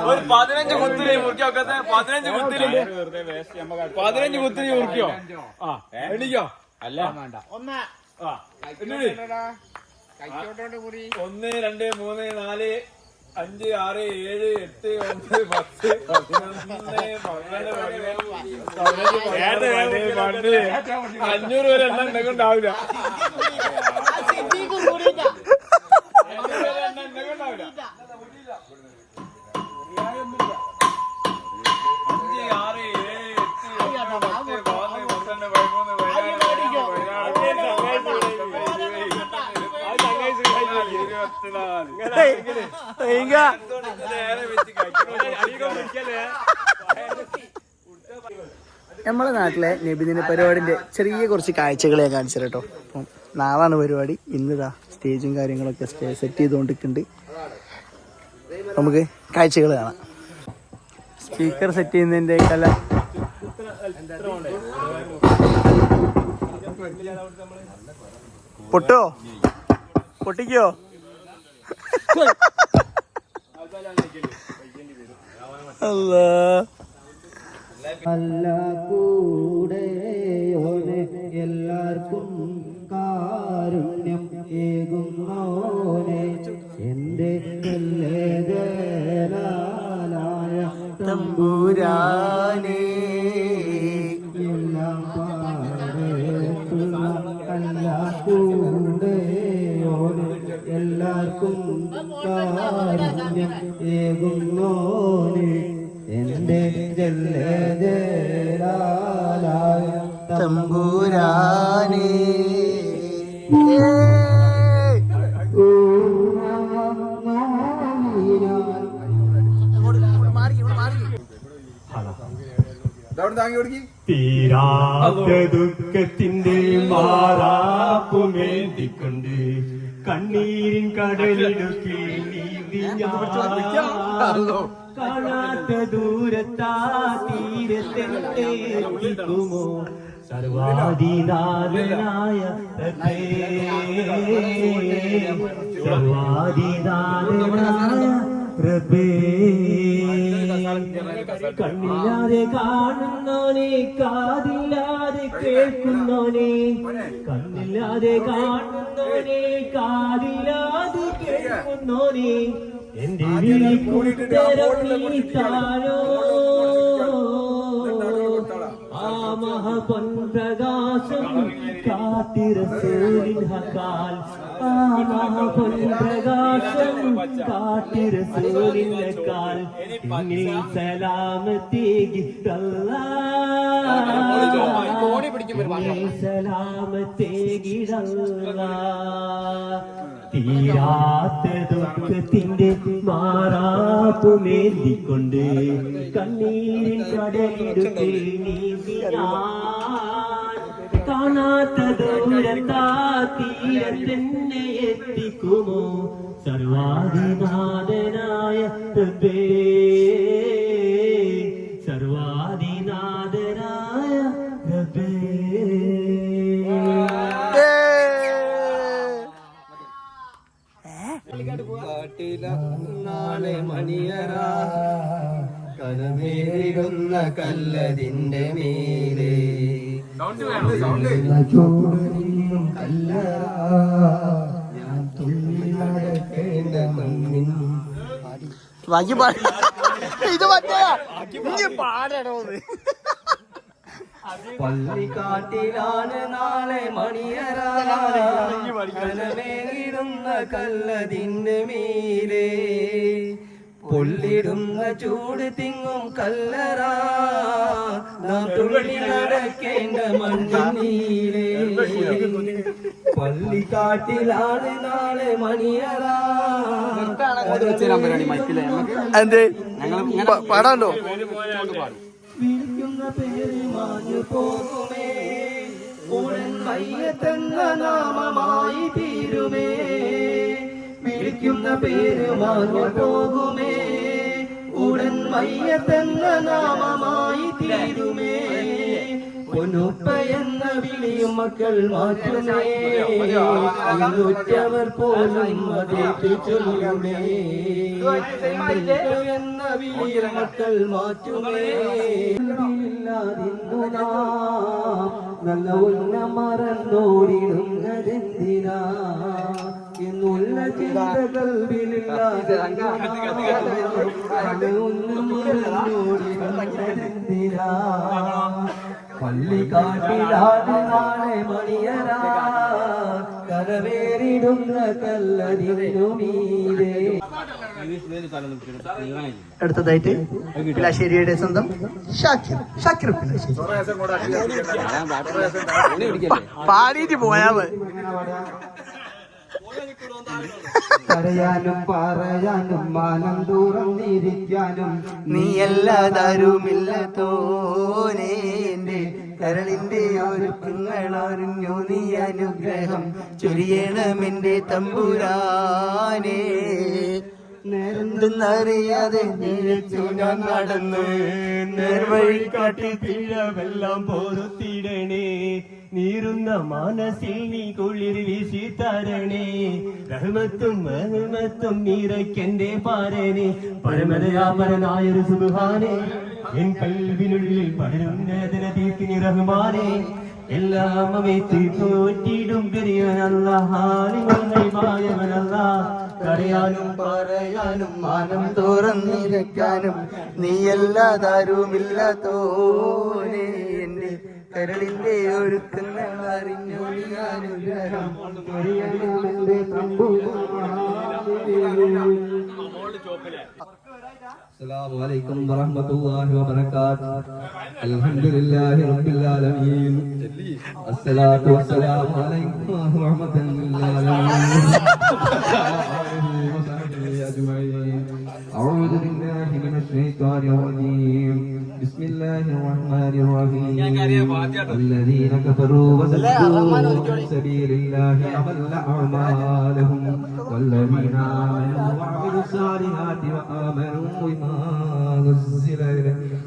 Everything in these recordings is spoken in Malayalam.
ഒരു 15 കുത്തിരി മുറിക്കോ 15 കുത്തിരി 15 കുത്തിരി മുറിക്കോ എണ്ണിക്കോ അല്ല 1 2 3 4 5 6 7 8 9 10 500 വരെ എണ്ണം ഉണ്ടാവില്ല. നമ്മളെ നാട്ടിലെ നബിദിന പരിപാടിന്റെ ചെറിയ കുറച്ച് കാഴ്ചകൾ ഞാൻ കാണിച്ചു കേട്ടോ. അപ്പം നാളാണ് പരിപാടി. ഇന്നിതാ സ്റ്റേജും കാര്യങ്ങളൊക്കെ സെറ്റ് ചെയ്തുകൊണ്ടിരിക്കുന്നുണ്ട്. നമുക്ക് കാഴ്ചകൾ കാണാം. സ്പീക്കർ സെറ്റ് ചെയ്യുന്നതിന്റെ കല പൊട്ടോ പൊട്ടിക്കോ? അല്ല കൂടെ എല്ലാവർക്കും കാരുണ്യം ഏകുന്നോനെ എന്റെ ലായ തമ്പുരാനേ എല്ലാം അല്ല കൂടെ എല്ലാവർക്കും കാരുണ്യം ഏകുന്നോനെ എന്റെ ജലായ തമ്പുരാനേ. തീരാത്ത ദുഃഖത്തിന്റെ മാറാപ്പുമേന്തിക്കൊണ്ട് കണ്ണീരിൻ കടലിടുക്കി കാണാത്ത ദൂരത്താ തീരത്തെത്തിക്കുമോ സർവാധിനാഥനായ സർവാധിനാഥനായ പ്രഭേ. കണ്ണില്ലാതെ കാണുന്നോനെ കാതില്ലാതെ കേൾക്കുന്നോനെ കണ്ണില്ലാതെ കാണുന്നോനെ കാതില്ലാതെ കേൾക്കുന്നോനെ എന്റെ വിളിക്കുത്തരോ ആ മഹാപൊൻപ്രകാശം കാത്തിരസൂലിൻ ഹക്കാൽ ആ മഹാപൊൻപ്രകാശം കാത്തിരസൂലിൻ ഹക്കാൽ ഇന്നീ സലാമത്തേകി സലാമത്തേകിടല്ല. തീരാത്ത ദുഃഖത്തിന്റെ മാറാപ്പുമേന്തിക്കൊണ്ട് കണ്ണീരിൻ കടലിടുക്കി കാണാത്ത ദൂരത്താ തീരത്തെന്നെ എത്തിക്കുമോ സർവാധിനാഥനായ പ്രഭേ സർവാധിനാഥനായ പ്രഭേ. നാളെ മണിയറ കരമേറിടുന്ന കല്ലതിന്റെ മേലെ ചൂടും കല്ലറ ഞാൻ തുള്ളി നടക്കേണ്ട മണ്ണിൻ ഇത് മറ്റേ പാടണോ? പള്ളിക്കാട്ടിലാണ് നാളെ മണിയറ കരമേറിടുന്ന കല്ലതിന്റെ മേലെ പൊള്ളിടുന്ന ചൂട് തിങ്ങും കല്ലറ നാം തുള്ളി നടക്കേണ്ട മണ്ണിനീലേ. പള്ളിക്കാട്ടിലാണ് നാളെ മണിയറ എന്തേ പാടാണ്ടോ? വിളിക്കുന്ന പേര് മാഞ്ഞു പോകുമേ ഉടൻ മയ്യത്തെന്ന നാമമായി തീരുമേ. വിളിക്കുന്ന പേര് മാഞ്ഞു പോകുമേ ഉടൻ മയ്യത്തെന്ന നാമമായി തീരുമേ. പൊന്നുപ്പ എന്ന വിളിയും മക്കൾ മാറ്റുമേ ഉറ്റവർ പോലും അതേറ്റു ചൊല്ലുമേ എന്ന വിളിയും മക്കൾ മാറ്റുമേ നല്ല ഉന്ന മറന്നോടിടുന്നതെന്തിനാ എന്നുള്ള ചിന്തകൾ പള്ളിക്കാട്ടിലാണ് നാളെ മണിയറ കരവേറിടുന്ന കല്ലതിനു മീതെ. അടുത്തതായിട്ട് പിലാശ്ശേരിയുടെ സ്വന്തം ഷാക്കിർ പിലാശ്ശേരി പാടിയിട്ട് പോയാ മതി. പറയാനും പറയാനും മാനം തുറന്നിരിക്കാനും നീയല്ലാതാരുമില്ല തോനേ എന്റെ കരളിന്റെ ഒരുക്കങ്ങളറിഞ്ഞു നീ അനുഗ്രഹം ചൊരിയണമെന്റെ തമ്പുരാനേ. നേരെന്തെന്നറിയാതെ നിഴച്ചു ഞാൻ നടന്ന് നേർവഴി കാട്ടി പിഴവെല്ലാം പൊറുത്തിടണേ. നീറുന്ന മനസ്സിൽ നീ കുളിർ വീശി തരണേ. റഹ്മത്തും മഹ്മത്തും നിറയ്ക്കെന്റെ പാരനെ പരമദയാപരനായൊരു സുബ്ഹാനേ. എൻ കൽവിനുള്ളിൽ പടരും വേദന തീർക്കിനി റഹ്മാനേ. എല്ലാം അമേറ്റ് തോറ്റിടും പെരിയവനല്ല ഹാലിമല്ല. കരയാനും പറയാനും മാനം തുറന്നിരിക്കാനും നീയല്ലാതാരുമില്ല തോനേ എന്റെ കരളിന്റെ ഒരുക്കങ്ങൾ അറിഞ്ഞു നീ അനുഗ്രഹം ചൊരിയണമെന്റെ السلام عليكم ورحمة الله وبركاته. الحمد لله رب العالمين. الصلاة والسلام عليكم ورحمة للعالمين. أعوذ بالله من الشيطان الرجيم. بسم الله الرحمن الرحيم. الذين كفروا وصدوا عن سبيل الله أضل أعمالهم والذين آمنوا وعملوا الصالحات وآمنوا بما نزل إليهم.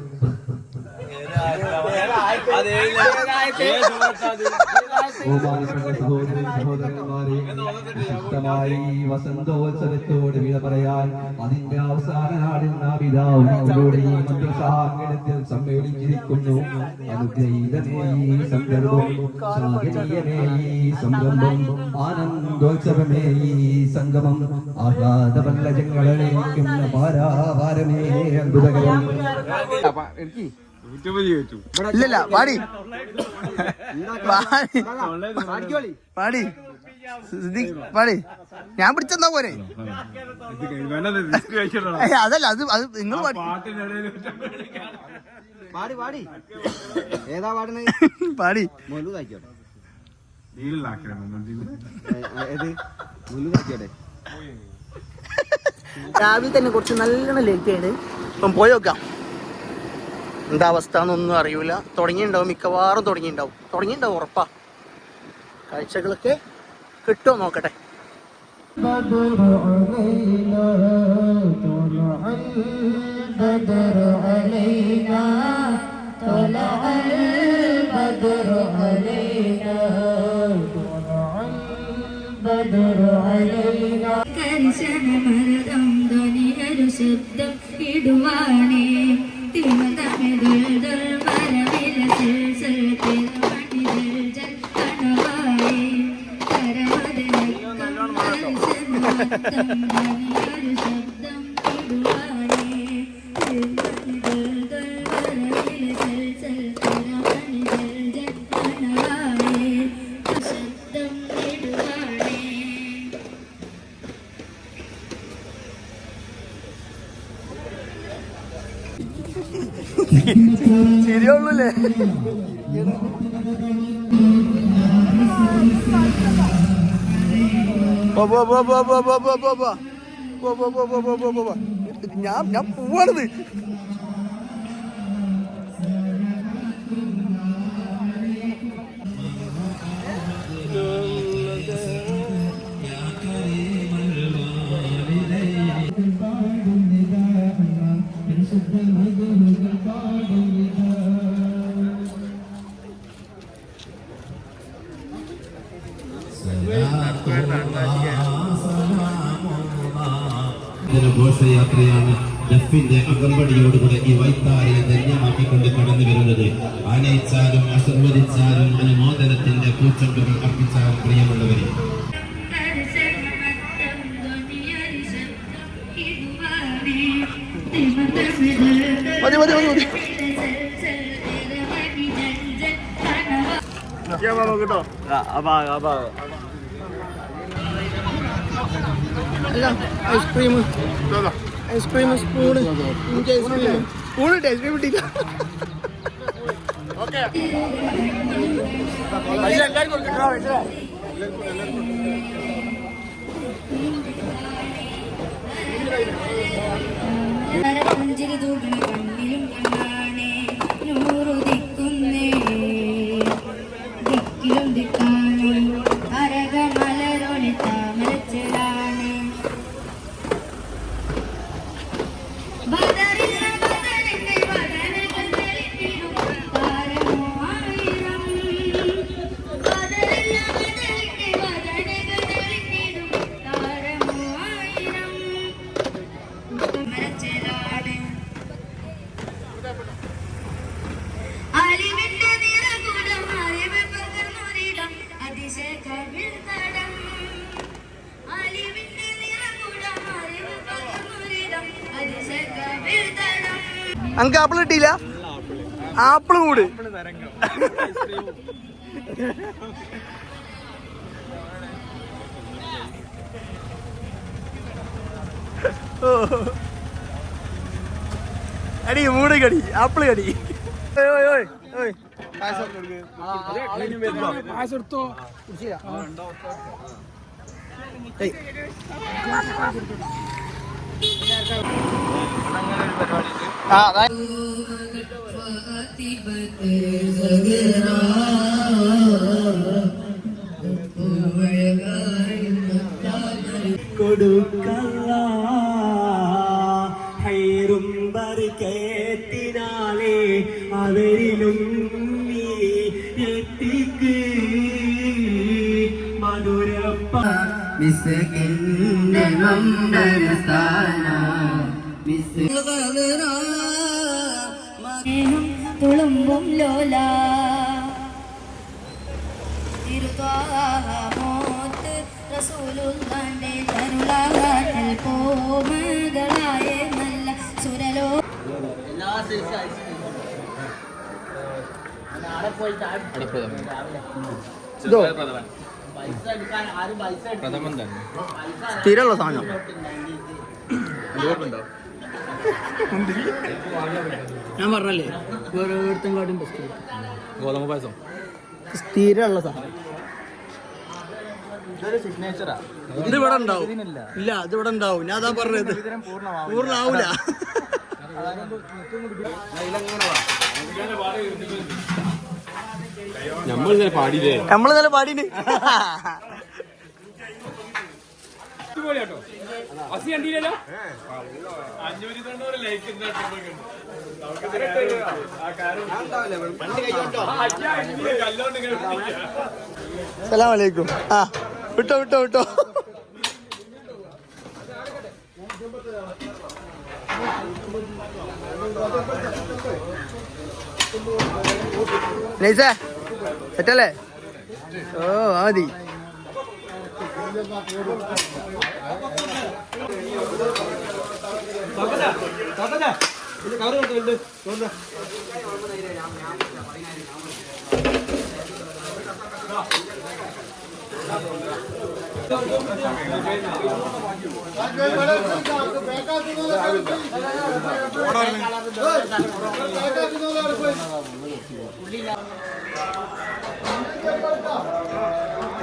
സഹോദരന്മാരെ, വിശുദ്ധമായി വസന്തോത്സവത്തോട് വിട പറയാൻ അതിന്റെ അവസാന നാടിൽ നാം ഇതാ നിങ്ങളുടെ ഈ മന്ത്രസാഗരത്തിൽ സമ്മേളിച്ചിരിക്കുന്നു. അനുഗ്രഹീതമേ ഈ സന്ദർഭം, ശ്ലാഘനീയമേ ഈ സംരംഭം, ആനന്ദോത്സവമേ ഈ സംഗമം, ആഹ്ലാദപല്ലജങ്ങളേക്കുന്ന പാരാവാരമേ അത്ഭുതകരം. ഇല്ലല്ല പാടി പാടി പാടി ഞാൻ പിടിച്ചെന്നാ പോരെ. അതല്ല അത് അത് നിങ്ങൾ പാടി ഏതാ പാടുന്നത്? പാടി രാവിലെ തന്നെ കുറച്ച് നല്ലോണം ലേറ്റ് ആയിട്ട് ഇപ്പം പോയി നോക്കാം എന്താ അവസ്ഥ എന്നൊന്നും അറിയൂല. തുടങ്ങിയിട്ടുണ്ടാവും, മിക്കവാറും തുടങ്ങിയിട്ടുണ്ടാവും ഉറപ്പാ. കാഴ്ചകളൊക്കെ കിട്ടുമോ നോക്കട്ടെ. കരിശനമരതം ധ്വനിയൊരു ശബ്ദം ഇടുവാനേ. തിരുമതമിടുകൾ വരവില ചിൽസൽ തിരുമണികൾ ജൽ കണവായേ. കരമതിനക്കം കരിശനമരതം ധ്വനിയൊരു ശബ്ദം ഇടുവാനേ. തിരുമണികൾ വരവില ചിൽസൽ തിരുമണികൾ ജൽ കണവായേ. ശബ്ദം ഇടുവാനേ. ശരിയുള്ളൂല്ലേ? ഞാൻ പോവാണത്. ഘോഷയാത്രയാണ് ദഫിന്റെ അകമ്പടിയോടുകൂടെ ഈ വൈത്താരിയെ ധന്യമാക്കിക്കൊണ്ട് കടന്നു വരുന്നത്. ആനയിച്ചാലും ആശീർവദിച്ചാലും അനുമോദനത്തിന്റെ പൂച്ചെണ്ടുകൾ അർപ്പിച്ചാലും പ്രിയമുള്ളവരെ മതി മതി മതി മതി നോക്കട്ടോ. അല്ല ഐസ്ക്രീം ഐസ്ക്രീം സ്പൂണ് എനിക്ക് ഐസ്ക്രീം സ്പൂണിട്ട് ഐസ്ക്രീം കിട്ടിയില്ല. പുഞ്ചിരി തൂകണ കണ്ണിലും കണ്ണാണേ നൂറു ദിക്കുന്നേ ദിക്കിലും ദിക്കാണേ അരക മലരൊളി താമരച്ചിലാണ് ബദറില്ല ബദറിന്റെ ബദനകൾ തെളിഞ്ഞിടും താരമോ ആയിരം ബദറില്ല ബദറിന്റെ ബദനകൾ തെളിഞ്ഞിടും താരമോ ആയിരം അറിവിന്റെ നിറകുടം അറിവ് പകർന്നൊരിടം അതിശയകവിൽ തടം അറിവിന്റെ നിറകുടം അറിവ് പകർന്നൊരിടം അതിശയകവിൽ തടം. അങ്ക് ആപ്പിൾ കിട്ടിയില്ല. ആപ്പിൾ കൂട് അടി മൂട് കടി ആപ്പിൾ കടി. കൊടുക്കല്ല ഹൈറും ബർക്കത്തിനാലേ അവരിലും നീ എത്തിക്ക് മധുരപ്പ മിസ്കിന്റെ മമ്പരസ്ഥാന സ്നേഹം തുളുമ്പും ലോല തിരുത്വാമോത്ത് റസൂലുള്ളാന്റെ കരുളാകാറ്റൽ കോമകളായ നല്ല സുരലോ സ്ഥിരമുള്ള സാധനം ഞാൻ പറഞ്ഞല്ലേ വേറെടുത്തെങ്കാട്ടും ബെസ്റ്റ് ഗോതമ്പ് പായസം സ്ഥിരമുള്ള സാധനം. ഇത് ഇവിടെ ഉണ്ടാവും. ഇല്ല ഇത് ഇവിടെ ഉണ്ടാവും. ഞാൻ അതാ പറഞ്ഞത് പൂർണ്ണാവൂല. നമ്മളിന്നലെ പാടിയില്ലേ? നമ്മള് നല്ല പാടിന്. അസി കണ്ടില്ലല്ലോ. 590 ലൈക്ക് സലാം അലൈക്കും. ആ വിട്ടോ വിട്ടോ വിട്ടോ. നൈസേ സെറ്റല്ലേ? ഓ മതി.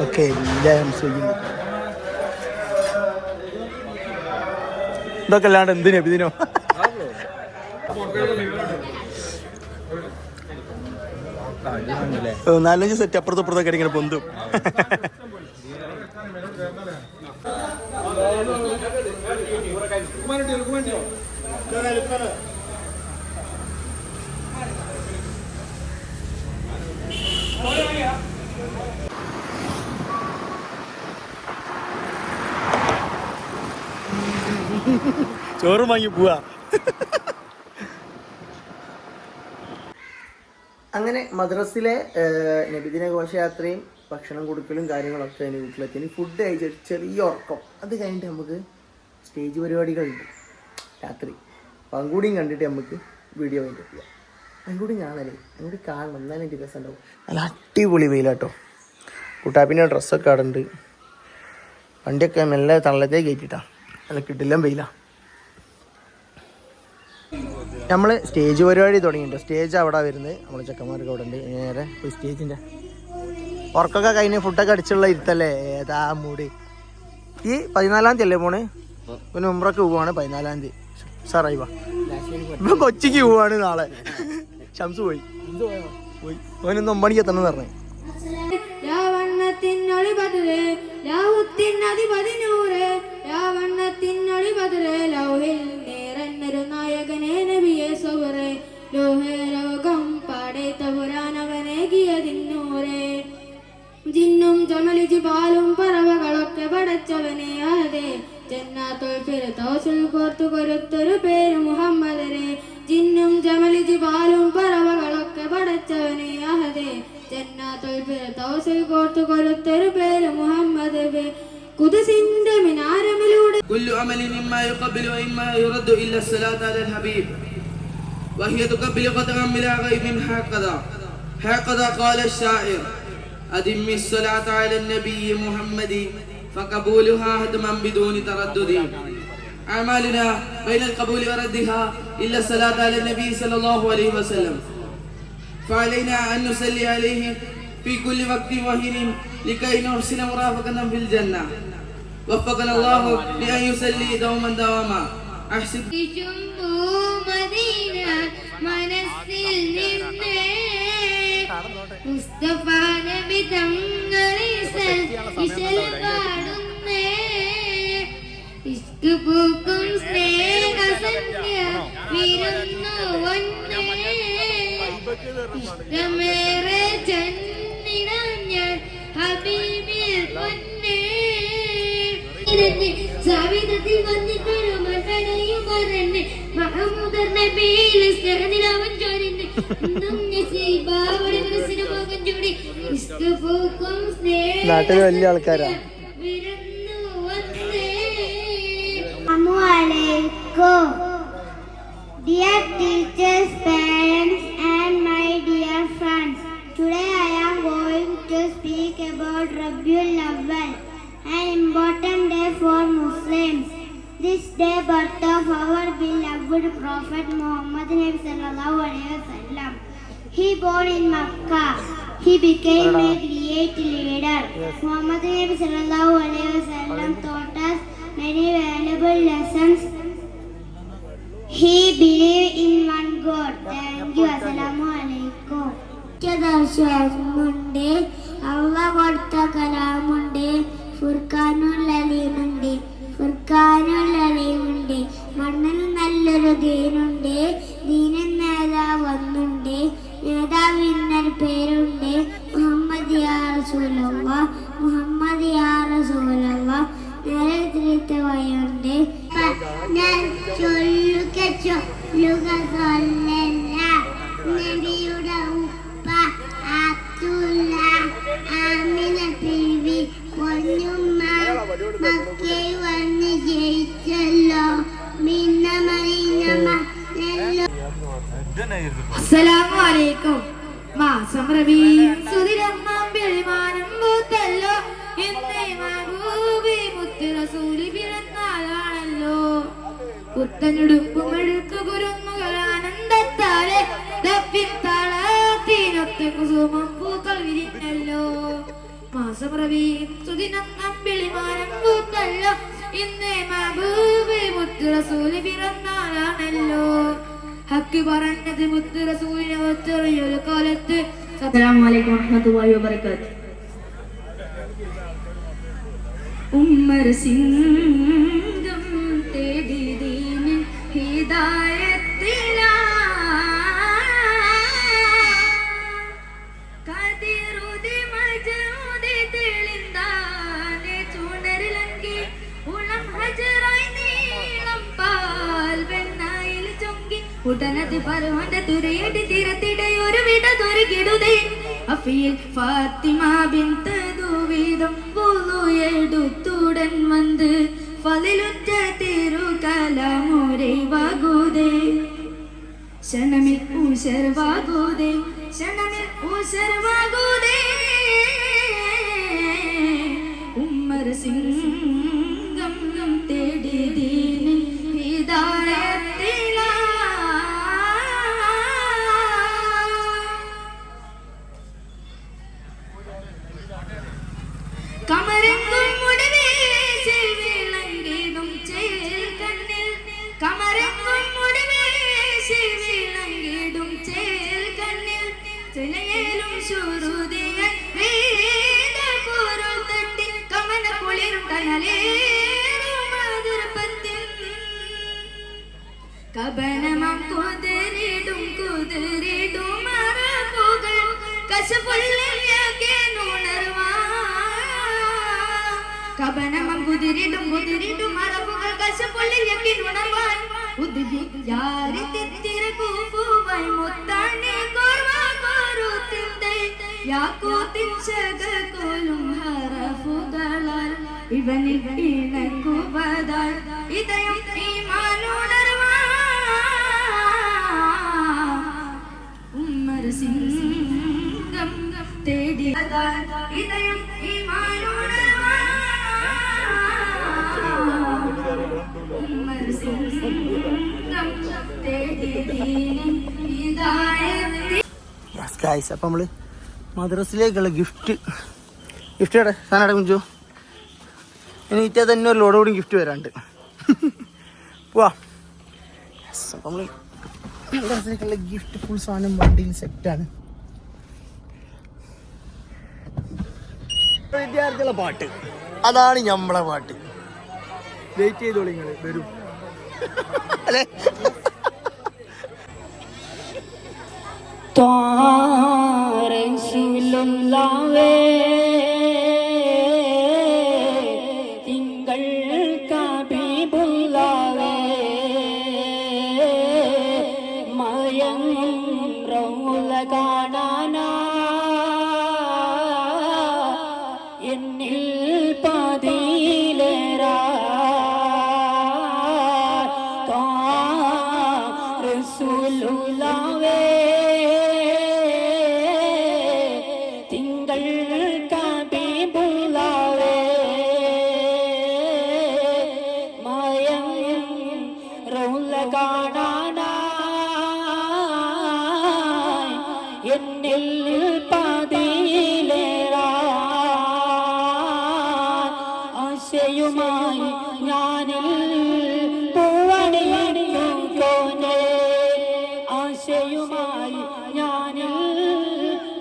ഓക്കെ എല്ലാം ചെയ്യുന്നു. ഇതൊക്കെ അല്ലാണ്ട് എന്തിനോ ഇതിനോ നാലഞ്ച് സെറ്റ് അപ്പുറത്തും ഇപ്പുറത്തൊക്കെ ഇങ്ങനെ പൊന്തും. ചോറും വാങ്ങി പോവാ. അങ്ങനെ മദ്രസിലെ നബിദിന ഘോഷയാത്രയും ഭക്ഷണം കൊടുക്കലും കാര്യങ്ങളൊക്കെ അതിന് വീട്ടിലെത്തി. ഇനി ഫുഡ് കഴിച്ച ചെറിയ ഉറക്കം. അത് കഴിഞ്ഞിട്ട് നമുക്ക് സ്റ്റേജ് പരിപാടികളുണ്ട് രാത്രി. അപ്പം അതുകൂടിയും കണ്ടിട്ട് നമുക്ക് വീഡിയോ വേണ്ടി ചെയ്യാം. അതുകൂടി കാണല്ലേ, അതുകൂടി കാണണം, എന്നാലും എനിക്ക് രസം ഉണ്ടാവും. നല്ല അടിപൊളി വെയിലാട്ടോ. കുട്ടാപ്പിൻ്റെ ഡ്രസ്സൊക്കെ അവിടെ ഉണ്ട്. വണ്ടിയൊക്കെ മെല്ലെ തള്ളത്തേക്ക് കയറ്റിട്ടാ. നല്ല കിട്ടില്ല വെയിലാണ്. നമ്മൾ സ്റ്റേജ് പരിപാടി തുടങ്ങിയിട്ടോ. സ്റ്റേജ് അവിടെ വരുന്നത്, നമ്മൾ ചെക്കന്മാർക്ക് അവിടെ ഉണ്ട്. നേരെ പോയി സ്റ്റേജിൻ്റെ ഉറക്കൊക്കെ കഴിഞ്ഞ് ഫുഡൊക്കെ അടിച്ചുള്ള ഇരുത്തല്ലേ. ഏതാ മൂടി. ഈ 14-ാം തീയതി അല്ലേ പോണ്? പിന്നെ ഉംറക്ക് പോവാണ് 14-ാം തീയതി. സാറായി വാ. ഇപ്പം കൊച്ചിക്ക് പോവാണ് നാളെ. ഷംസ് പോയി. അവനൊന്ന് 9 മണിക്ക് എത്തണമെന്ന് പറഞ്ഞു. ജിന്നും ജമലിജി പാലും പറവകളൊക്കെ പടച്ചവനെ അതെ ജന്നാത്തുൽ ഫിർദൗസിൽ കോർത്തു കൊരുത്തൊരു പേര് മുഹമ്മദരെ. ജിന്നും ജമലിജി പാലും പറവകളൊക്കെ പടച്ചവനെ അതെ ജന്നാത്തുൽ ഫിർദൗസിൽ കോർത്തു കൊരുത്തൊരു പേര് മുഹമ്മദ്. ഖുദ്സിന്റെ മിനാരമിലൂടെ കുല്ലു അമലിൻ ഇമ്മാ യുഖബ്ബിലു വഇമ്മാ യുറദ്ദു ഇല്ല സ്വലാത്തു അലൽ ഹബീബ് വഹിയ തുഖബ്ബിലു ഖദ്റൻ ബിലാ ഗൈബിൻ ഹഖദാ ഖാല അശ്ശാഇർ أدم الصلاة على النبي محمد فقبولها هدما بدون تردد. أعمالنا بين القبول وردها إلا الصلاة على النبي صلى الله عليه وسلم. فعلينا أن نصلي عليه في كل وقت وحين لكي نحسن مرافقة في الجنة. وفقنا الله لأن يصلي دوما دواما. أحسب മുസ്തഫ നബി തങ്ങളിൽ ഇശൽ പാടുന്നേ ഇഷ്ക് പൂക്കും സ്നേഹസന്ധ്യ വിരുന്നു വന്നേ ഇഷ്ടമേറെ ജന്നിടാൻ ഞാൻ ഹബീബിൽ പൊന്നേ സാവിധത്തിൽ വന്നിട്ടൊരു മകടയും പറഞ്ഞ് മഹമൂദർ നബിയിൽ സ്നേഹനിലാവൻ ചോരിന്ന് നാട്ടില് വലിയ ആൾക്കാരാ. Dear teachers, parents and my dear friends, today I am going to speak about Rabiul Awwal, an important day for Muslims. This day birth of our beloved Prophet Muhammad sallallahu alaihi wasallam. He born in Makkah. He became a great leader. Muhammad sallallahu alaihi wasallam taught us many valuable lessons. He believed in one God. Thank you. Assalamu alaikum. ദർശനമുണ്ട്, അള്ളാഹ് കൊടുത്ത കലാമുണ്ട്, ഫുർഖാനുൽ അലീമുണ്ട്, ഫുർഖാനുൽ അലീമുണ്ട്. മണ്ണിൽ നല്ലൊരു ദീനുണ്ട്, ദീനൻ നേതാവ് വന്നുണ്ട്, നേതാവിന്നൊരു പേരുണ്ട്, മുഹമ്മദ് യാ റസൂലല്ലാഹ്, മുഹമ്മദ് യാ റസൂലല്ലാഹ്. നേരെ തിരിച്ച വഴിയുണ്ട്. ഞാൻ ചൊല്ലുക നബിയുടെ ഉപ്പ അബ്ദുല്ല, ആമിന ബീവി പൊന്നുമ്മ മക്കയിൽ വന്ന് ജയിച്ചല്ലോ, മിന്ന മറിയുന്ന. അസ്സലാമു അലൈക്കും. മാസം റബീഉൽ സുദിലൊന്നാം ബഹുമാനം പൂത്തല്ലോ, എന്നേ മഹബൂബി മുത്ത് റസൂലി പിറന്നാളാണല്ലോ. പുത്തനുടുപ്പുമെടുത്തു കുരുന്നുകൾ ആനന്ദത്താലെ തപ്പിൻ താളത്തിനൊത്ത് കുസുമം പൂക്കൾ വിരിഞ്ഞല്ലോ. മാസം റബീഉൽ സുദിലൊന്നാം ബഹുമാനം പൂത്തല്ലോ, എന്നേ മഹബൂബി മുത്ത് റസൂലി പിറന്നാളാണല്ലോ. ഹക്ക് പറഞ്ഞത് മുത്ത് റസൂലിനെ ഒത്തൊറിയൊരു കാലത്ത്. അസ്സലാമു അലൈക്കും വറഹ്മത്തുള്ളാഹി വബറകാതുഹു. ഉമ്മർ സിംഗം തേടി ദീൻ ഹിദായത്തിലാ കദിറുദി മജൂദി തെളിന്താനെ ചുണരിലങ്കി ഉളം ഹജറായി നീളം പാ ഉടനത് പറവന്റെ തുരയടി തീരത്തിടെ ഒരു വിട തുരുകിടുതേ അഫിയിൽ ഫാത്തിമ ബിന്ത് ദുവിധം വുളു എടുത്തുടൻ വന്ന് ഫളിലുറ്റ തിരുകലമുരൈവാകുതേ ക്ഷണമിൽ ഊശർവാകുതേ ക്ഷണമിൽ ഊശർവാകുതേ ഉമ്മർ സിംഗം തേടി ദീനിൻ ഹിദായത്തിലാ കമരങ്ങും മുടിവേശി വിളങ്ങിടും ചേൽ കണ്ണിൽ കമരങ്ങും മുടിവേശി വിളങ്ങിടും ചേൽ കണ്ണിൽ ചിലയേലും ശുരുതിയൻ വേദ പോരോ തട്ടി കമന കുളിരും കനലേറും അതിർപ്പത്തിൽ കബനമം കുതിരിടും മറവുകൾ കശപുള്ളിയാകെ നുണർവാ കബനമം കുതിരിടും മറവുകൾ കശപുള്ളിയാകെ നുണർവാൻ ഉദ്ദി യാരി തിത്തിര കൂഫുവായി മുത്താനെ കോർവാ കോരുത്തിൻ്റെ യാക്കൂത്തിൻ ശകകുലും ഹറഫുകളാൽ ഇവനിൽ ഇണക്കുവതാൽ ഇതയം ഈമാനുണർവാ ഉമ്മർ സിംഗം തേടി ഇതയം ഈമാനുണർവാ ഉമ്മർ സിംഗം തേടി ദീനിൻ ഹിദായത്തിൽ. അപ്പം നമ്മൾ മദ്രസിലേക്കുള്ള ഗിഫ്റ്റ് എവിടെ സാധനം കുഞ്ചു ഇനി ഇറ്റേ തന്നെ ഒരു ലോഡ് കൂടി ഗിഫ്റ്റ് വരാണ്ട് പോവാ. അപ്പം നമ്മൾ മദ്രസിലേക്കുള്ള ഗിഫ്റ്റ് ഫുൾ സാധനം വണ്ടിയിൽ സെറ്റാണ്. വിദ്യാർത്ഥികളുടെ പാട്ട് അതാണ് നമ്മളെ പാട്ട്. വെയിറ്റ് ചെയ്തോളി നിങ്ങൾ വരും അല്ലേ. തിങ്കൾ കബീബുല്ലാവേ മയം റൗല കാണാനാ എന്നിൽ പതിയിലേറാ റസൂലുള്ളാവേ തിങ്കൾ കബീബുല്ലാവേ മയം റൗല കാണാനായി എന്നിൽ പതിയിലേറാ ആശയുമായി ഞാനിൽ പൂവണിയണിയോനെ ആശയുമായി ഞാനിൽ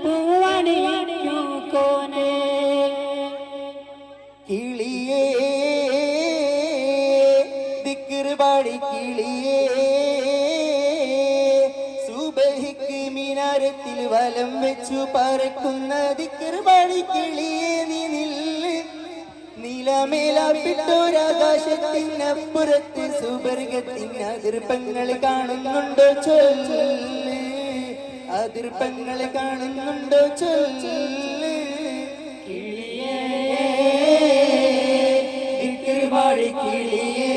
പൂവണിയണിയോനെ കിളിയേ ദിക്ർബാടി കിളിയേ സുബഹിക്ക് മിനാരത്തിൽ വലം വെച്ചു പറക്കുന്ന ദിക്ർബാടി കിളിയേ നീ നില്ല് നീലമേലാപ്പിട്ടൊരാകാശത്തിനപ്പുറത്ത് സുബർഗത്തിന് അതിർപ്പങ്ങൾ കാണുന്നുണ്ടോ ചൊല്ല് അതിർപ്പങ്ങൾ കാണുന്നുണ്ടോ ചൊല്ല് കിളിയേ ദിക്ർബാടി കിളിയേ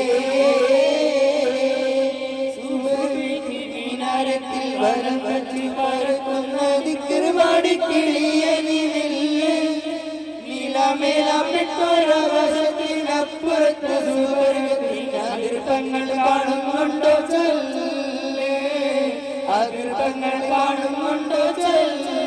സുബഹിക്ക് മിനാരത്തിൽ വലം വെച്ചു പറക്കുന്ന ദിക്ർബാടി കിളിയേ നീ നില്ല് മേലാപ്പെട്ടൊരാകാശത്തിനപ്പുറത്ത് സുവർഗത്തിന് അതിർപ്പങ്ങൾ കാണുന്നുണ്ടോ ചൊല്ല് അതിർപ്പങ്ങൾ കാണുന്നുണ്ടോ ചൊല്ല്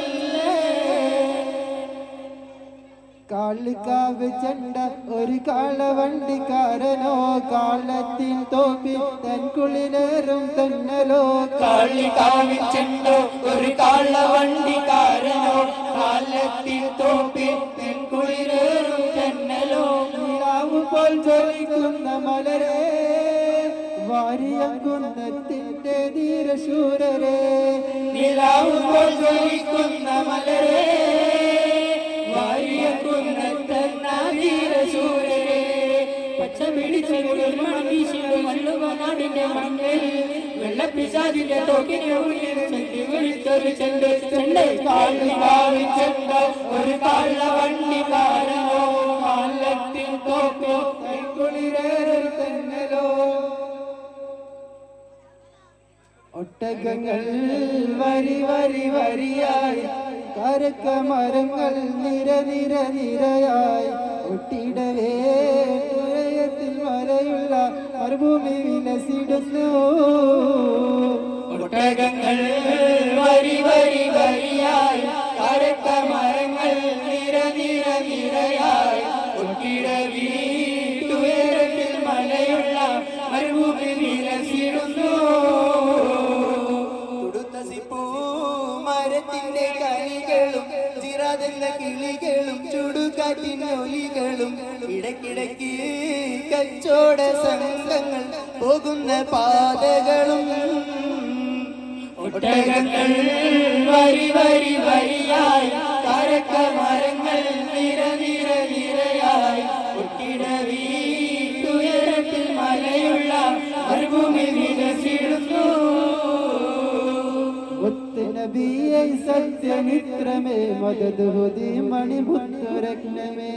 കാളിക്കാവ് ചെണ്ട ഒരു കാളവണ്ടിക്കാരനോ കാലത്തിൻ തോപ്പിൽ തൻകുളിലേറും തന്നലോ കാളികാവിൻ ചെണ്ടോ ഒരു കാളവണ്ടിക്കാരനോ കാലത്തിൽ തോപ്പിൽ തെൻകുളിരേറും തന്നലോ നിലാവ് പോൽ ജ്വലിക്കുന്ന മലരെ വാരിയം കുന്നത്തിന്റെ ധീരശൂരരെ നിലാവ് പോൽ ജ്വലിക്കുന്ന മലരെ വാരിയ കുന്നത്തീരശൂരരെ പച്ച പിടിച്ച മണ്ണീശിയുടെ മണ്ണുവനാടിന്റെ മണ്ണിൽ വെള്ളപ്പ പിശാചിന്റെ തോക്കിന് ഉള്ളിൽ ചെണ്ടി വിളിച്ചൊരു ചെണ്ട് ചെണ്ട് കാളി ഭാവിച്ചെണ്ട ഒരു കള്ള വണ്ടിക്കാരനോ കാലത്തിൽ തോക്കോ കുളിരേറി തന്നലോ ഒട്ടകങ്ങൾ വരി വരി വരിയായി കരക്കമരങ്ങൾ നിര നിര നിരയായി ഒട്ടിടവേ തുരയത്തിൽ മലയുള്ള മരുഭൂമി വിലസിടുന്നു ഒട്ടകങ്ങൾ വരി വരി വരിയായി കരക്കമരങ്ങൾ നിര നിര നിരയായി ഒട്ടിടവേ തുരയത്തിൽ മലയുള്ള മരുഭൂമി വിലസിടുന്നു മരത്തിന്റെ കനികളും ചിറാതെന്ന കിളികളും ചുടുകാറ്റിനൊലികളും ഇടയ്ക്കിടയ്ക്ക് കച്ചോട സംഘങ്ങൾ പോകുന്ന പാതകളും ഒട്ടകങ്ങൾ വരി വരി വരിയായി കരക്കമരങ്ങൾ നിര നിര നിരയായി ഒട്ടിട വീട്ടുയരത്തിൽ മലയുള്ള മരുഭൂമി വികസിടുന്നു നബിയെ സത്യമിത്രമേ മദദുഹുദി മണിമുത്തുരത്നമേ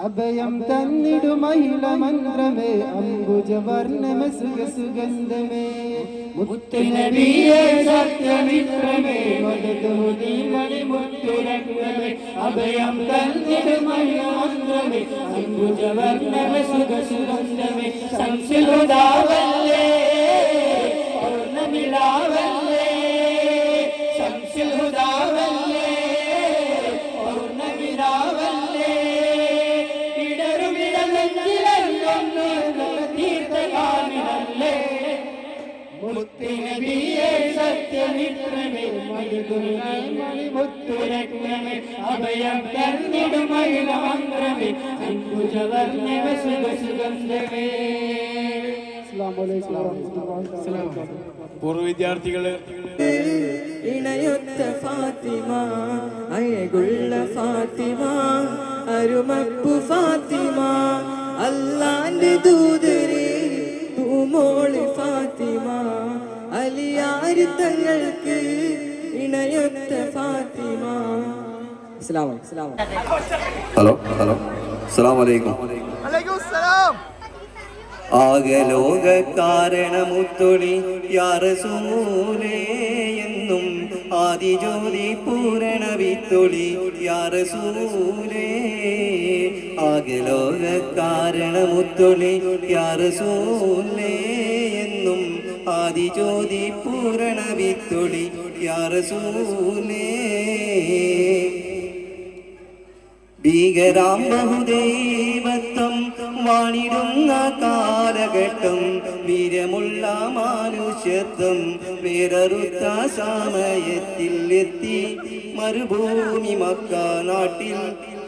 അഭയം തന്നിടു മഹിള മന്ത്രമേ അംബുജവർണ്ണമ സുഗന്ധമേ മുത്തുനബിയെ സത്യമിത്രമേ മദദുഹുദി മണിമുത്തുരത്നമേ അഭയം തന്നിടു മഹിള മന്ത്രമേ അംബുജവർണ്ണമ സുഗന്ധമേ സംസിലുദാവല്ലേ പൗർണമിളാവല്ലേ ശംസുൽഹുദാവല്ലേ പൗർണമിരാവല്ലേ ഇടറുമിടലെങ്കിലൊന്നു തീർത്ഥകാമിനല്ലേ മുത്തുനബിയെ സത്യമിത്രമേ മണിമുത്തുരത്നമേ അഭയം തന്നിടും മഹിള മന്ത്രമേ അംബുജവർണ്ണമ സുഗന്ധമേ. പൂർവ്വ വിദ്യാർത്ഥികള് ഇണയൊത്ത ഫാത്തിമ അഴകുള്ള ഫാത്തിമ അരുമപ്പു ഫാത്തിമ അല്ലാന്റെ ദൂതരെ പൂമോള് ഫാത്തിമ അലിയാരി തങ്ങൾക്ക് ഇണയൊത്ത ഫാത്തിമ. ഹലോ അസ്സലാമു അലൈക്കും. ആകലോക കാരണമുത്തൊളി യാ റസൂലേ എന്നും ആദിജ്യോതി പൂരണ വിത്തൊളി യാ റസൂലേ. ആകലോക കാരണമുത്തൊളി യാ റസൂലേ എന്നും ആദിജ്യോതി പൂരണ വിത്തൊളി യാ റസൂലേ. ഭീകരാം ബഹുദൈവത്വം വാണിടുന്ന കാലഘട്ടം വീര്യമുള്ള മാനുഷ്യത്വം വേററുത്ത സമയത്തിൽ എത്തി മരുഭൂമി മക്ക നാട്ടിൽ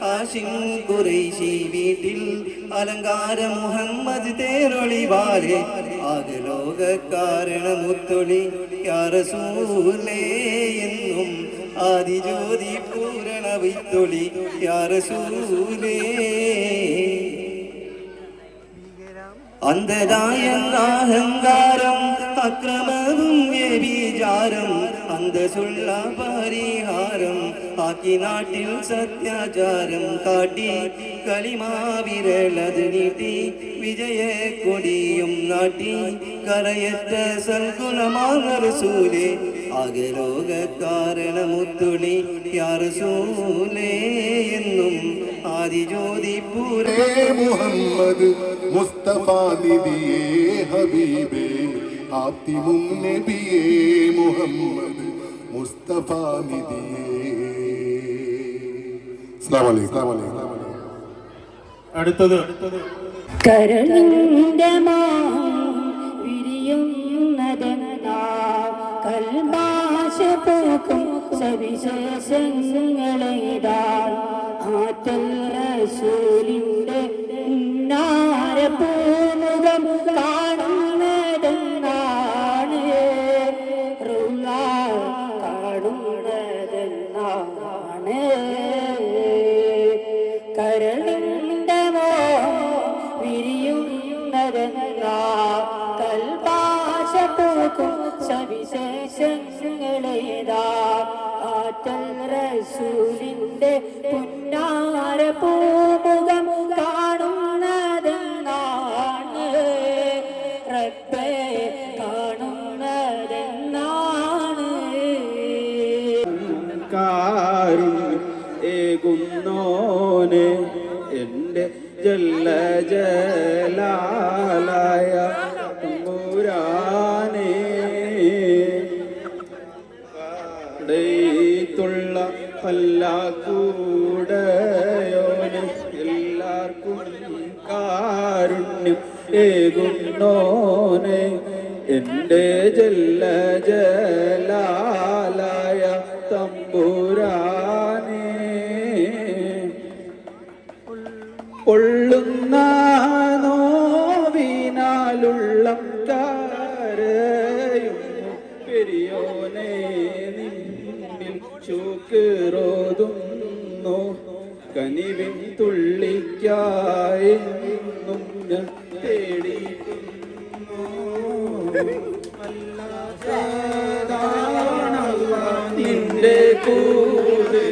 ഹാഷിം ഖുറൈശി വീട്ടിൽ അലങ്കാര മുഹമ്മദ് തേരൊളിവാലെ ആകലോക കാരണമുത്തൊളി യാ റസൂലേ എന്നും ആദിജ്യോതി പൂരണ വിത്തൊളി യാ റസൂലേ. അന്ധരായ അഹങ്കാരം അക്രമവും വ്യഭിചാരം അന്തസ്സുള്ള പരിഹാരം ആക്കി നാട്ടിൽ സത്യാചാരം കാട്ടി കളിമാവിരലത് നീട്ടി വിജയ കൊടിയും നാട്ടി കരയറ്റ സൽഗുണമാർന്ന റസൂലേ. ആകലോക കാരണമുത്തുളി യാ റസൂലേ എന്നും ആദിജ്യോതി പൂരേ മുഹമ്മദ് മുസ്തഫ നിധിയേ ഹബീബേ ആത്തിമും നബിയേ മുഹമ്മദ് മുസ്തഫ നിധിയേ. അസ്സലാമു അലൈക്കും. അടുത്തത് കരളിന്റെ മോഹം വിരിയുന്നതെന്നാ കൽഭാഷ പോക്കും സവിശേഷങ്ങളെയ്താൽ ആറ്റൽ റസൂലിന്റെ പൂമുഖം കാണുന്നതെന്നാണ് കാണുന്നതെന്നാണ് കരളിന്റെ മോഹം വിരിയുന്നതെന്നാ കൽഭാഷ പോക്കും സവിശേഷങ്ങളേതാ ആറ്റൽ റസൂലിന്റെ പുന്നാര പൂമുഖം കാണുന്നതെന്നാണ് റബ്ബേ കാണുന്നതെന്നാണ് ഏകുന്നോനെ എൻ്റെ ജല്ല ജലാലായ തമ്പുരാനേ ുള്ള പല്ലാക്കൂടയോനെ എല്ലാവർക്കും കാരുണ്യം ഏകുന്നോനെ എൻ്റെ ജല്ല ജലാലായ തമ്പുരാനേ പൊള്ളുന്ന നോവിനാലുള്ളം കരയുന്നു പെരിയോനെ നിന്നിൽ ശുക്രോതുന്നു കനിവിൻ തുള്ളിക്കായെന്നും ഞാൻ തേടിക്കുന്നു നിന്റെ കൂടെ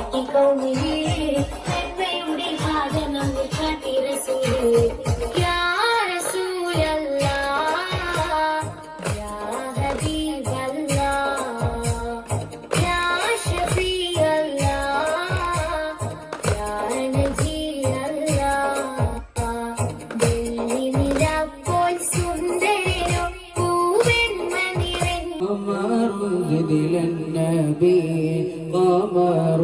കാട്ടിക്കോമിലേ പെൺമയുടെ സാധനം കാട്ടി റസൂലേ യാ റസൂലല്ലാഹ് യാ ഹബീബല്ലാഹ് യാ ഷഫീഅല്ലാഹ് യാ നബിയല്ലാഹ് വെള്ളി നിലാപ്പോൾ സുന്ദരനും പൂവെൺമണിവൻ قمر جدل النبي قمر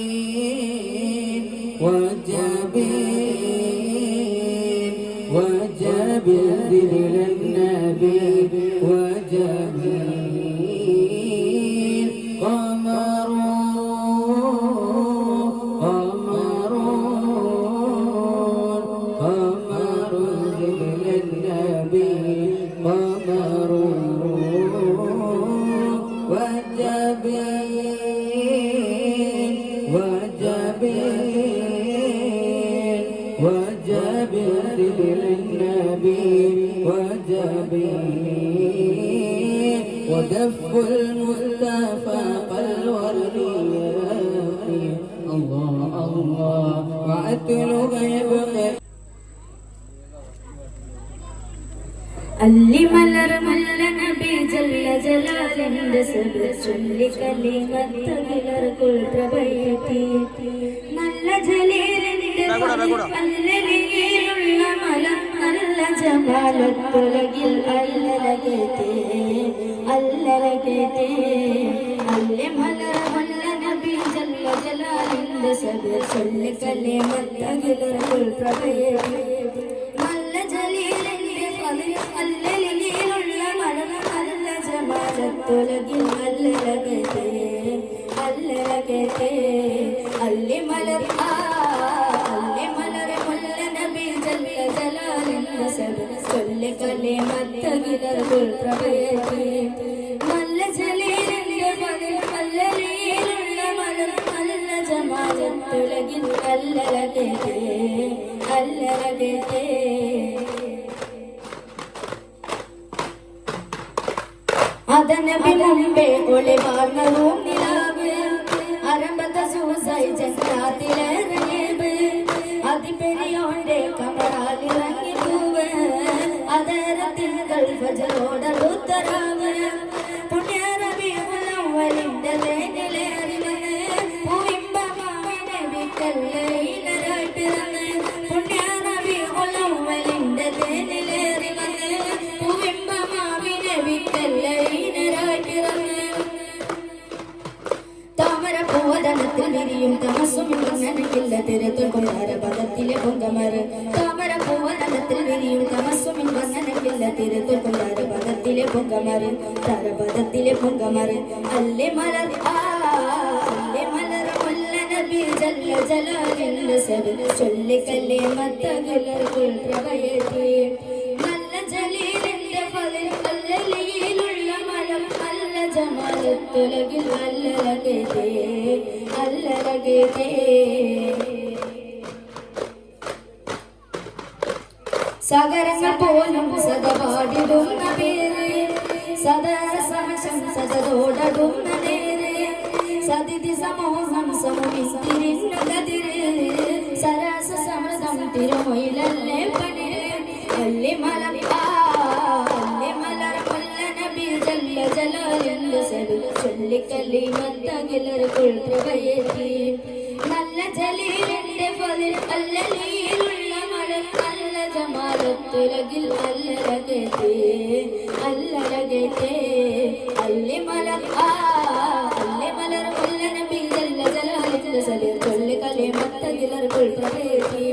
وجبين وجبين وجبين جدل النبي وجبين قمر قمر قمر جبل النبي قمر وجبين وجبين وجبين جبل النبي وجبين ودف المصطفى كالورد يافي الله الله وعتل غيبك അല്ലി മലർ മല്ല നബി ജല്ല ജലാലിന്റെ സബ് ചൊല്ലി കലിമത്തകിലർക്കുൾ പ്രഭയത്തി നല്ല ജലീലിന്റെ അല്ലലിയിലുള്ള മലം നല്ല ജമാലത്തുലകിൽ അല്ലലകത്തെ അല്ലലകത്തെ അല്ലി മലർ മല്ല നബി ജല്ല ജലാലിന്റെ സബ് ചൊല്ലി കലിമത്തകിലർക്കുൾ പ്രഭയത്തി നല്ല ജലീലിന്റെ അല്ലലിയിലുള്ള മലം നല്ല ജമാലത്തുലകിൽ അല്ലലകത്തെ അല്ലലകത്തെ അല്ലി മലർ അല്ലി മലർ മുല്ല നബി ജല്ല ജലാലിന്റെ സബ് ചൊല്ലി കലിമത്തകിലർക്കുൾ പ്രഭയത്തി നല്ല ജലീലിന്റെ അല്ലലിയിലുള്ള മലം നല്ല ജമാലത്തുലകിൽ അല്ലലകത്തെ അല്ലലകത്തെ അതനബി മുമ്പേ ഒളിവാർന്ന റൂമിലാവ് അരമ്പത സൂസായി ജന്നാത്തിലെ റഹീബ് അതിപെരിയോന്റെ കമറാലിറങ്ങി പൂവ് അതരത്തിൽ ഫജറോടടുത്തരാവ് പുണ്യറബി ഉലവലിന്റെ തേനിലേറിവന്ന് പൂവിമ്പമാവിനെ വിക്കല്ലയിലരായിട്ടിറന്ന് പുണ്യറബി ഉലവലിന്റെ തേനിലേറിവന്ന് പൂവിമ്പമാവിനെ വിക്കല്ലയിലരായിട്ടിറന്ന് താമര പൂവതനത്തിൽ വിരിയും തമസ്സും നനക്കില്ല തിരത്തുൽ കൊണ്ടാരപദത്തിലെ പൊങ്കമർ താമര പൂവതനത്തിൽ വിരിയും തമസ്സും നനക്കില്ല തിരത്തുൽ കൊണ്ടാരപദത്തിലെ പൊങ്കമർ താരപദത്തിലെ പൊങ്കമർ അല്ലേ മലർ അല്ലേ മലർ മുല്ല നബി ജല്ല ജലാലിന്റെ സബ് ചൊല്ലി കലിമത്തകിലർക്കുൾ പ്രഭയത്തി നല്ല ജലീലിന്റെ ഫളിൽ അല്ലലിയിലുള്ള മലം നല്ല ജമാലത്തുലകിൽ അല്ലലകത്തെ അല്ലലകത്തെ സകരങ്ങൾ പോലും സദപാടിടുന്ന പേര് സദസമശം സദോടടുന്ന നേര് സതിഥി സമൂഹം സമൂഹിത്തിരിഞ്ഞു കതിര് സരസ സമൃതം തിരുമൊയിലല്ലേ പനിര് അല്ലി മലർ അല്ലി മലർ മുല്ല നബി ജല്ല ജലാലിന്റെ സബ് ചൊല്ലി കലിമത്തകിലർക്കുൾ പ്രഭയത്തി നല്ല ജലീലിന്റെ ഫളിൽ അല്ലലിയിലുള്ള മലർ നല്ല ജമാലത്തുലകിൽ അല്ലലകത്തെ അല്ലലകത്തെ അല്ലി മലർ അല്ലി മലർ മുല്ല നബി ജല്ല ജലാലിന്റെ സബ് ചൊല്ലി കലിമത്തകിലർക്കുൾ പ്രഭയത്തി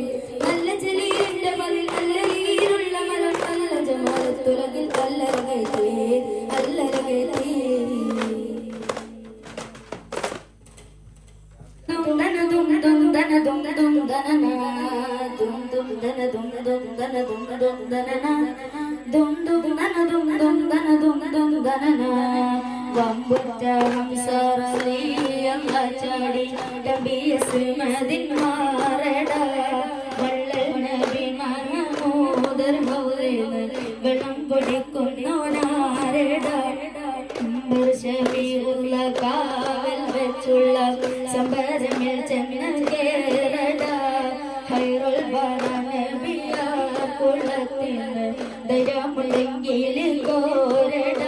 നല്ല ജലീലിന്റെ ഫളിൽ അല്ലലിയിലുള്ള മലർ നല്ല ജമാലത്തുലകിൽ അല്ലലകത്തെ അല്ലലകത്തെ വെള്ളം പൊടിക്കുന്നോനാരട ഷഫീഉള്ള കാവൽ വെച്ചുള്ള സംബരമിൽ ചെന്ന് കേറട ഹൈറുൽ വറ നബിയാ കുലത്തിന് ധൈര്യമുണ്ടെങ്കിൽ കോരട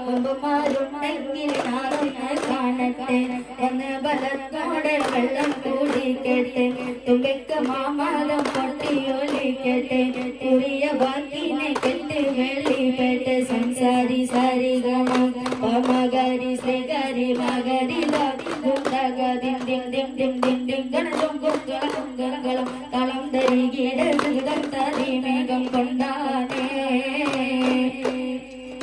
ഒമ്പമാരുണ്ടെങ്കിൽ ഞാനൊന്ന് കാണട്ടെ ഒന്ന് ബലത്തോടെ വെള്ളം കുടിക്കട്ടെ തുമ്പയ്ക്ക് മാമാദം പൊട്ടിയൊലിക്കട്ടെ കുറിയ വാക്കിനെ കെട്ട് വെളിപ്പെട്ട് സംസാരി സാരി ഗമ പമഗരി ശ്രീഗരി മഗരി ഗണം തളം ധരികിടം തരിമേഘം കൊണ്ടാനേ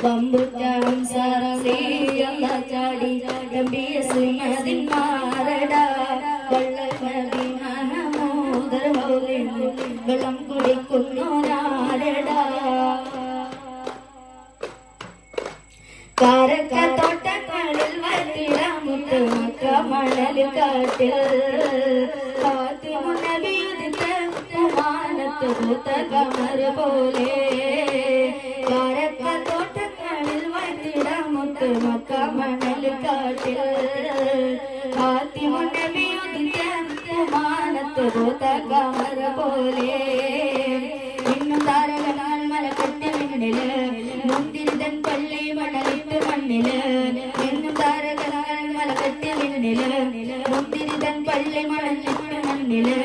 ബമ്പുറ്റം സരസിയല്ല ചാടി തമ്പിയ സുമതിൻ മാറട വള്ളൽ നബി മഹമൂദർ ഹൗലിന് വെള്ളം കുടിക്കുന്നു നാരട കാരക്ക തോട്ടങ്ങളിൽ വത്തിടമുത്ത് മക്ക മണൽ കാട്ടിൽ ഫാത്തിമ നബി ഉദിത്ത മാനത്ത് പൂത്ത കമർ പോലെ കാരക്ക തോട്ടങ്ങളിൽ വത്തിടമുത്ത് മക്ക മണൽ കാട്ടിൽ ഫാത്തിമ നബി ഉദിത്ത മാനത്ത് പൂത്ത കമർ പോലെ ഇന്നും താരകനാൾ മലക്കെട്ട് മിന്നല് മുന്തിരിതൻ പള്ളി മണലിട്ട് മണ്ണില് എന്നും താരകനാൾ മലക്കെട്ട് മിന്നല് മുന്തിരിതൻ പള്ളി മണലിട്ട് മണ്ണില്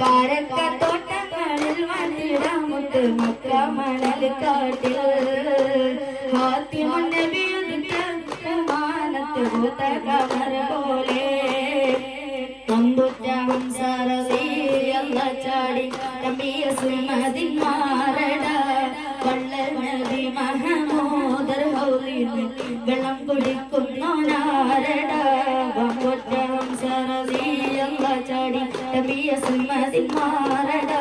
കാരക്ക തോട്ടങ്ങളിൽ വന്നിടാമുത്ത് മക്ക മണൽ കാട്ടിൽ ഫാത്തിമ നബി ഉദിച്ച മാനത്ത് പൂത്ത കമർ പോലെ അമ്പുറ്റം സരസിയല്ല ചാടി തമ്പിയ സുമതിൻ മാറട വള്ളൽ നബി മഹമൂദർ ഹൗലിന് വെള്ളം കുടിക്കുന്നു നാരട അമ്പുറ്റം സരസിയല്ല ചാടി തമ്പിയ സുമതിൻ മാറട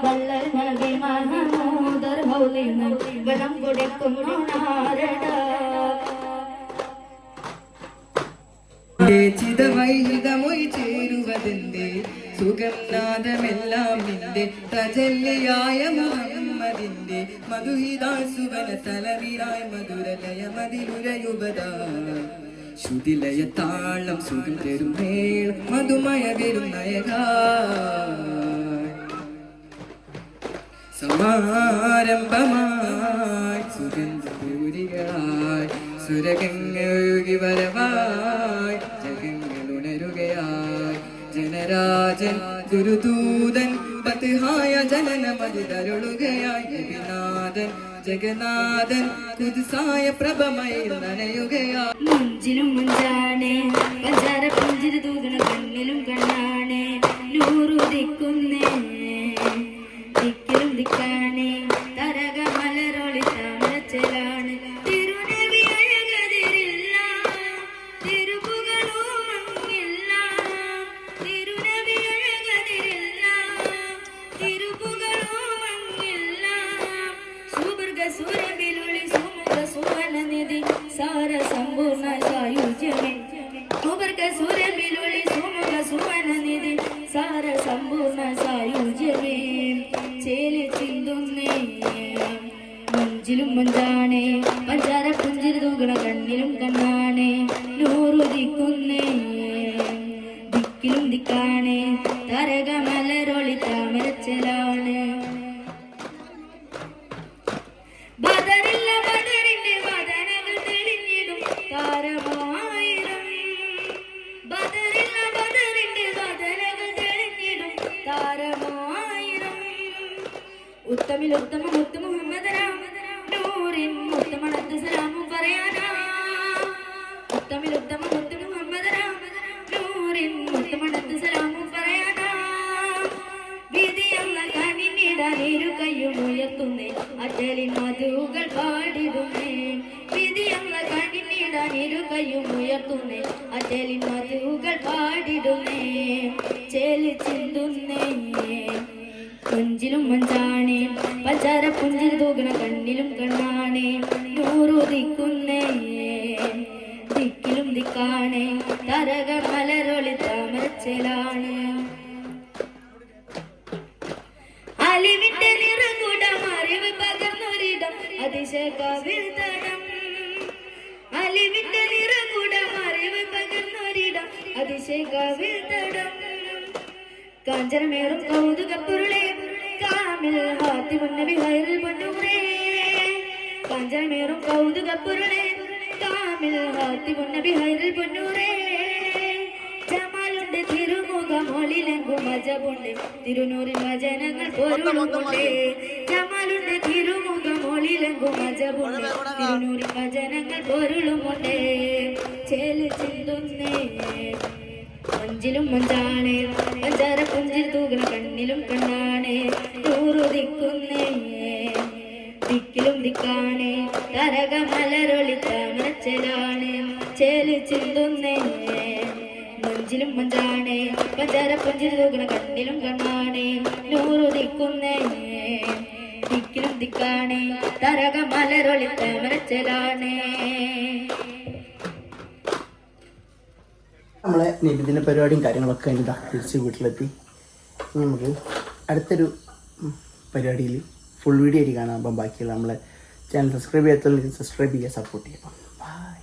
വള്ളൽ നബി മഹമൂദർ ഹൗലിന് വെള്ളം കുടിക്കുന്നു നാരട ചിതവൈഹിതമൊഴി ചേരുവതിന്റെ സുഗംനാദമെല്ലാം നിന്റെ തജല്ലിയായ മുഹമ്മദിന്റെ മധുഹിതാസുവന തലവിലായി മധുരലയ മതിലുരയുപത ശ്രുതിലയ താളം സുഖം തരും മേൾ മധുമയ വരും നയക സമാരംഭമായി സുഗന്ധപൂരികളായി സുരകങ്ങി വരവായി ജഗങ്ങളുണരുകയായി ജനരാജൻ ഗുരുദൂതൻ പതിഹായ ജനന മതിതരുളുകയായി നബിനാഥൻ ജഗന്നാഥൻ കുതിസായ പ്രഭമയിൽ നനയുകയായി മുഞ്ചിലും മുഞ്ചാണേ പഞ്ചാര പുഞ്ചിരി തൂകണ കണ്ണിലും കണ്ണാണേ നൂറുദിക്കുന്നേ ദിക്കിലും ദിക്കാണേ തരക മലരൊളി താമരച്ചലാണ് തിരുനബി അഴകതിരില്ല തിരുപുകളോ മങ്ങില്ല തിരുനബി അഴകതിരില്ല തിരുപുകളോ മങ്ങില്ല സുവർഗ സുരബിലുളി സുമുഖ സുവനനിധി സാര സമ്പൂർണ്ണ സായുജ്യമേ സുവർഗ സുരബിലുളി സുമുഖ സുവനനിധി സാര സമ്പൂർണ്ണ സായുജ്യമേ ചേലി ചിന്തുന്നേ മുഞ്ചിലും മുഞ്ചാണേ പഞ്ചാര പുഞ്ചിരി തൂകണ കണ്ണിലും കണ്ണാണേ നൂറുദിക്കുന്നേ ദിക്കിലും ദിക്കാണേ തരക മലരൊളി താമരച്ചലാണ് ബദറില്ല ബദറിന്റെ വദനകൾ തെളിഞ്ഞിടും താരമായിരം ബദറില്ല ബദറിന്റെ വദനകൾ തെളിഞ്ഞിടും താരമായിരം ഉത്തമിൽ ഉത്തമ മുത്ത് മുഹമ്മദനാം നൂറിൻ മുത്തമണത്ത് സലാമും പറയാനാ ഉത്തമിൽ ഉത്തമ മുത്ത് മുഹമ്മദനാം നൂറിൻ മുത്തമണത്ത് സലാമും പറയാനാ വിധിയല്ല കനിനിടാൻ ഇരു കയ്യും ഉയർത്തുന്നേ അറ്റലിൻ മധുകൾ പാടിടുന്നേ വിധിയല്ല കനിനിടാൻ ഇരു കയ്യും ഉയർത്തുന്നേ അറ്റലിൻ മധുകൾ പാടിടുന്നേ ചേലി ചിന്തുന്നേ കൊഞ്ചിലും മഞ്ചാണേ പഞ്ചാര പുഞ്ചിരി തൂകണ കണ്ണിലും കണ്ണാണേ നൂറുദിക്കുന്നേ ദിക്കിലും ദിക്കാണേ തരക മലരൊളി താമരച്ചലാണ് അലിവിന്റെ നിറകുടം അറിവ് പകർന്നൊരിടം അതിശയ കവിതടം അലിവിന്റെ കവിൽ തടം കാഞ്ചനമേറും കൗതുകപ്പൊരുളെ കാമിൽ ഹാത്തിമുന്നബി ഹൈറുൽ പൊന്നൂറേ കാഞ്ചനമേറും കൗതുകപ്പൊരുളെ കാമിൽ ഹാത്തിമുന്നബി ഹൈറുൽ പൊന്നൂറേ ജമാലുണ്ട് തിരുമുഖമൊളിലെങ്കും അജബുണ്ട് തിരുനൂറിൻ വചനങ്ങൾ പൊരുളുമുണ്ട് ജമാലുണ്ട് തിരുമുഖമൊളിലെങ്കും അജബുണ്ട് തിരുനൂറിൻ വചനങ്ങൾ പൊരുളുമുണ്ട് ചേല് ചിന്തുന്നേ മഞ്ചിലും മഞ്ചാണ് പഞ്ചാര പുഞ്ചിൽ തൂകണ കണ്ണിലും കണ്ണാണ് നൂറുദിക്കുന്നേ ദിക്കിലും ദിക്കാണ് തരക മലരൊളി താമരച്ചലാണ് ചേല് ചിന്തുന്നേ മഞ്ചിലും മഞ്ചാണ് പഞ്ചാര പുഞ്ചിൽ തൂകണ കണ്ണിലും കണ്ണാണ് നൂറുദിക്കുന്നേ ദിക്കിലും ദിക്കാണ് തരക മലരൊളി താമരച്ചലാണ്. നമ്മളെ നിബിദിന പരിപാടിയും കാര്യങ്ങളൊക്കെ കഴിഞ്ഞിട്ടാ തിരിച്ച് വീട്ടിലെത്തി. നമുക്ക് അടുത്തൊരു പരിപാടിയിൽ ഫുൾ വീഡിയോ ആയിട്ട് കാണാം. അപ്പം ബാക്കിയുള്ള നമ്മളെ ചാനൽ സബ്സ്ക്രൈബ് ചെയ്യാത്തവർക്ക് സബ്സ്ക്രൈബ് ചെയ്യുക, സപ്പോർട്ട് ചെയ്യാം. ബൈ.